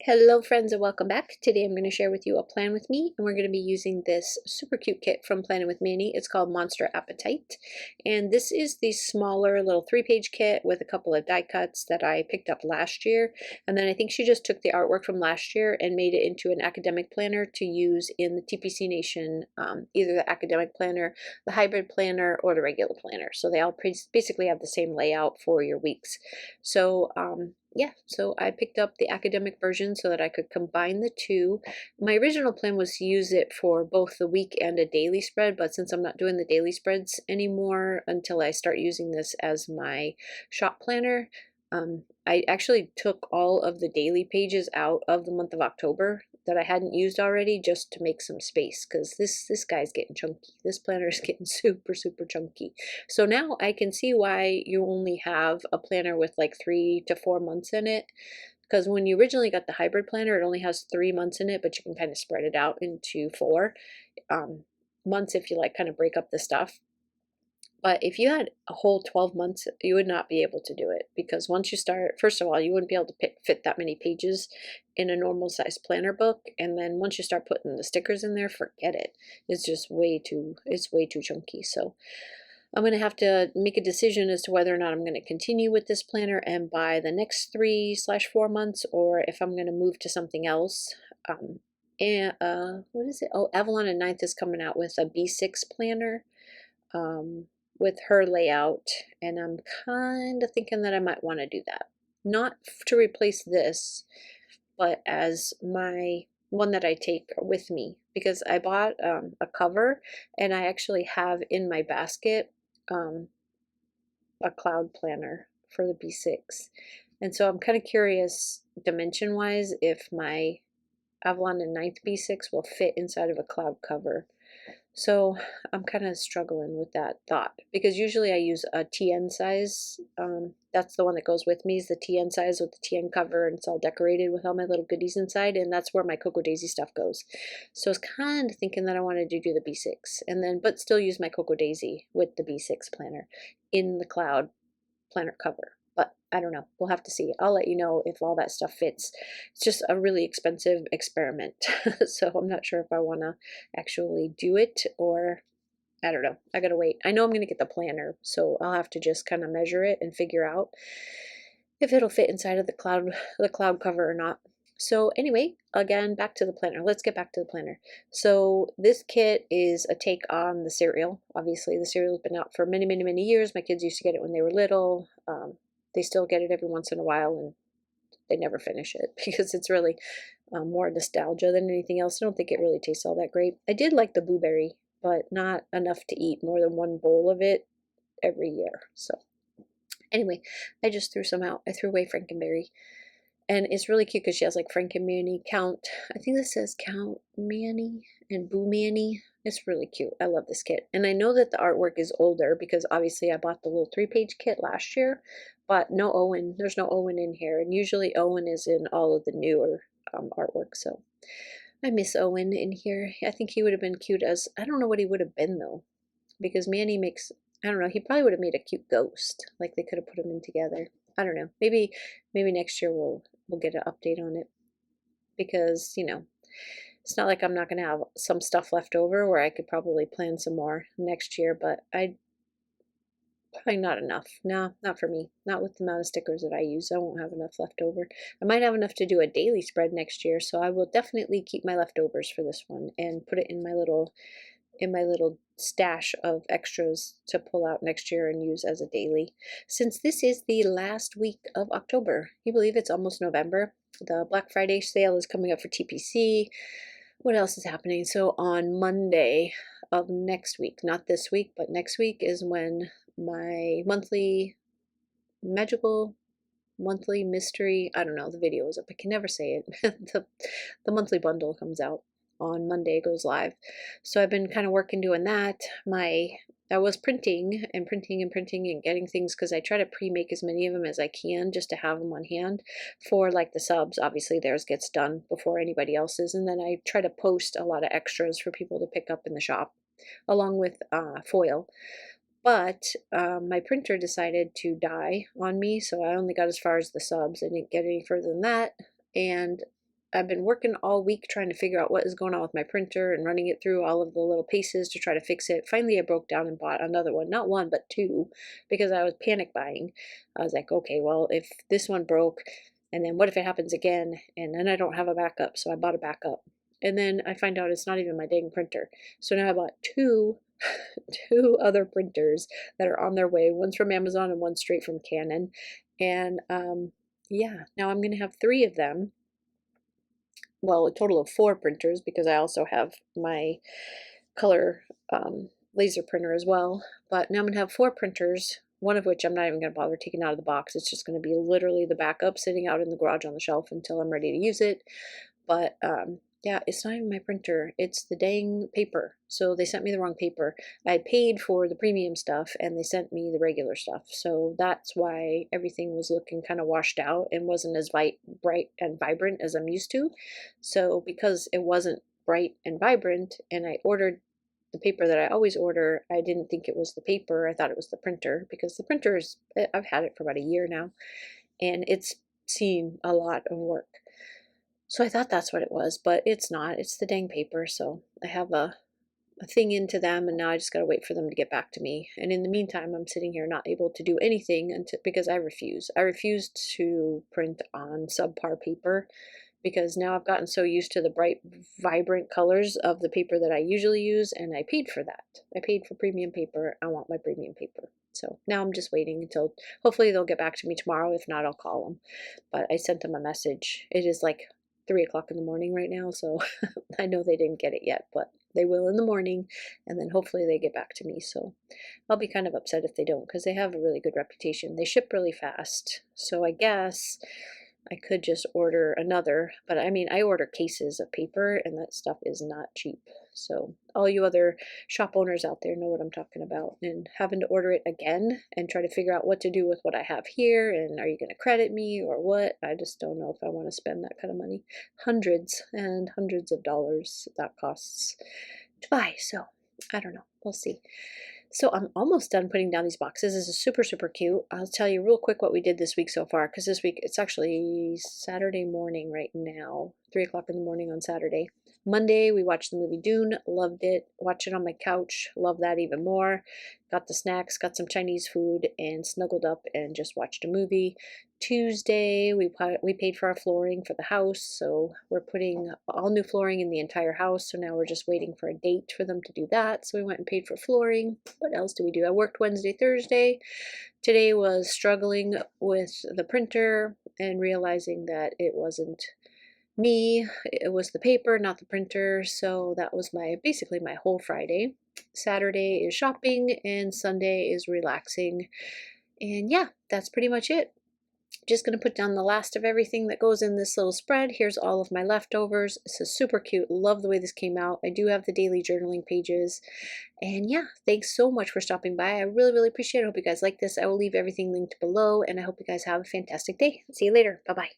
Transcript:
Hello friends and welcome back. Today I'm going to share with you a plan with me, and we're going to be using this super cute kit from Planning with Manny. It's called Monster Appetite, and this is the smaller little 3-page kit with a couple of die cuts that I picked up last year, and then I think she just took the artwork from last year and made it into an academic planner to use in the TPC Nation, either the academic planner, the hybrid planner, or the regular planner. So they all basically have the same layout for your weeks. So yeah, so I picked up the academic version so that I could combine the two. My original plan was to use it for both the week and a daily spread, but since I'm not doing the daily spreads anymore until I start using this as my shop planner, I actually took all of the daily pages out of the month of October that I hadn't used already just to make some space, because this guy's getting chunky. This planner is getting super chunky. So now I can see why you only have a planner with like 3 to 4 months in it, because when you originally got the hybrid planner, it only has 3 months in it, but you can kind of spread it out into 4 months if you like kind of break up the stuff. But if you had a whole 12 months, you would not be able to do it, because once you start, first of all, you wouldn't be able to fit that many pages in a normal size planner book. And then once you start putting the stickers in there, forget it. It's just it's way too chunky. So I'm going to have to make a decision as to whether or not I'm going to continue with this planner and buy the next 3/4 months, or if I'm going to move to something else. What is it? Oh, Avalon and Ninth is coming out with a B6 planner. With her layout, and I'm kind of thinking that I might want to do that. Not to replace this, but as my one that I take with me, because I bought a cover, and I actually have in my basket a cloud planner for the B6. And so I'm kind of curious dimension wise if my Avalon and Ninth B6 will fit inside of a cloud cover. So I'm kind of struggling with that thought, because usually I use a TN size. That's the one that goes with me, is the TN size with the TN cover, and it's all decorated with all my little goodies inside, and that's where my Cocoa Daisy stuff goes. So I was kind of thinking that I wanted to do the B6 and then, but still use my Cocoa Daisy with the B6 planner in the cloud planner cover. But I don't know. We'll have to see. I'll let you know if all that stuff fits. It's just a really expensive experiment. So I'm not sure if I want to actually do it, or I don't know. I gotta wait. I know I'm going to get the planner, so I'll have to just kind of measure it and figure out if it'll fit inside of the cloud cover or not. So anyway, again, back to the planner. Let's get back to the planner. So this kit is a take on the cereal. Obviously, the cereal's been out for many years. My kids used to get it when they were little. They still get it every once in a while, and they never finish it because it's really more nostalgia than anything else. I don't think it really tastes all that great. I did like the blueberry, but not enough to eat more than one bowl of it every year. So anyway, I just threw some out. I threw away Frankenberry. And it's really cute because she has like Frank and Manny, Count. I think this says Count Manny and Boo Manny. It's really cute. I love this kit. And I know that the artwork is older because obviously I bought the little 3-page kit last year, but no Owen. There's no Owen in here. And usually Owen is in all of the newer artwork. So I miss Owen in here. I think he would have been cute as, I don't know what he would have been though, because Manny makes, I don't know, he probably would have made a cute ghost. Like they could have put him in together. I don't know. Maybe next year we'll get an update on it, because it's not like I'm not going to have some stuff left over where I could probably plan some more next year, but I probably not enough. No, not for me. Not with the amount of stickers that I use. I won't have enough left over. I might have enough to do a daily spread next year, so I will definitely keep my leftovers for this one and put it in my little stash of extras to pull out next year and use as a daily. Since this is the last week of October, you believe it's almost November. The Black Friday sale is coming up for TPC. What else is happening? So on Monday of next week, not this week, but next week, is when my monthly magical monthly mystery, I don't know, the video is up. I can never say it. the monthly bundle comes out on Monday, goes live. So I've been kind of working doing that. I was printing and getting things, because I try to pre-make as many of them as I can just to have them on hand for like the subs. Obviously theirs gets done before anybody else's, and then I try to post a lot of extras for people to pick up in the shop along with foil. But my printer decided to die on me, so I only got as far as the subs. I didn't get any further than that. And I've been working all week trying to figure out what is going on with my printer and running it through all of the little paces to try to fix it. Finally, I broke down and bought another one, not one, but two, because I was panic buying. I was like, okay, well, if this one broke, and then what if it happens again? And then I don't have a backup, so I bought a backup. And then I find out it's not even my dang printer. So now I bought two, two other printers that are on their way. One's from Amazon and one's straight from Canon. And yeah, now I'm going to have three of them. Well, a total of four printers because I also have my color laser printer as well. But now I'm going to have four printers, one of which I'm not even going to bother taking out of the box. It's just going to be literally the backup sitting out in the garage on the shelf until I'm ready to use it. But yeah, it's not even my printer. It's the dang paper. So they sent me the wrong paper. I paid for the premium stuff and they sent me the regular stuff. So that's why everything was looking kind of washed out and wasn't as bright and vibrant as I'm used to. So because it wasn't bright and vibrant and I ordered the paper that I always order, I didn't think it was the paper. I thought it was the printer because the printer is, I've had it for about a year now and it's seen a lot of work. So I thought that's what it was, but it's not. It's the dang paper. So I have a thing into them, and now I just got to wait for them to get back to me. And in the meantime, I'm sitting here not able to do anything because I refuse. I refuse to print on subpar paper because now I've gotten so used to the bright, vibrant colors of the paper that I usually use, and I paid for that. I paid for premium paper. I want my premium paper. So now I'm just waiting until hopefully they'll get back to me tomorrow. If not, I'll call them. But I sent them a message. It is like 3 o'clock in the morning right now, so I know they didn't get it yet, but they will in the morning, and then hopefully they get back to me. So I'll be kind of upset if they don't because they have a really good reputation. They ship really fast, so I guess I could just order another, but I mean, I order cases of paper and that stuff is not cheap. So all you other shop owners out there know what I'm talking about, and having to order it again and try to figure out what to do with what I have here, and are you going to credit me or what? I just don't know if I want to spend that kind of money. Hundreds and hundreds of dollars that costs to buy. So I don't know. We'll see. So I'm almost done putting down these boxes. This is super, super cute. I'll tell you real quick what we did this week so far, because this week it's actually Saturday morning right now, 3 o'clock in the morning on Saturday. Monday, we watched the movie Dune, loved it. Watched it on my couch, love that even more. Got the snacks, got some Chinese food, and snuggled up and just watched a movie. Tuesday, we paid for our flooring for the house, so we're putting all new flooring in the entire house, so now we're just waiting for a date for them to do that. So we went and paid for flooring. What else do we do? I worked Wednesday, Thursday. Today was struggling with the printer and realizing that it wasn't me, it was the paper, not the printer. So that was basically my whole Friday. Saturday is shopping and Sunday is relaxing. And yeah, that's pretty much it. Just going to put down the last of everything that goes in this little spread. Here's all of my leftovers. This is super cute. Love the way this came out. I do have the daily journaling pages. And yeah, thanks so much for stopping by. I really, really appreciate it. I hope you guys like this. I will leave everything linked below, and I hope you guys have a fantastic day. See you later. Bye-bye.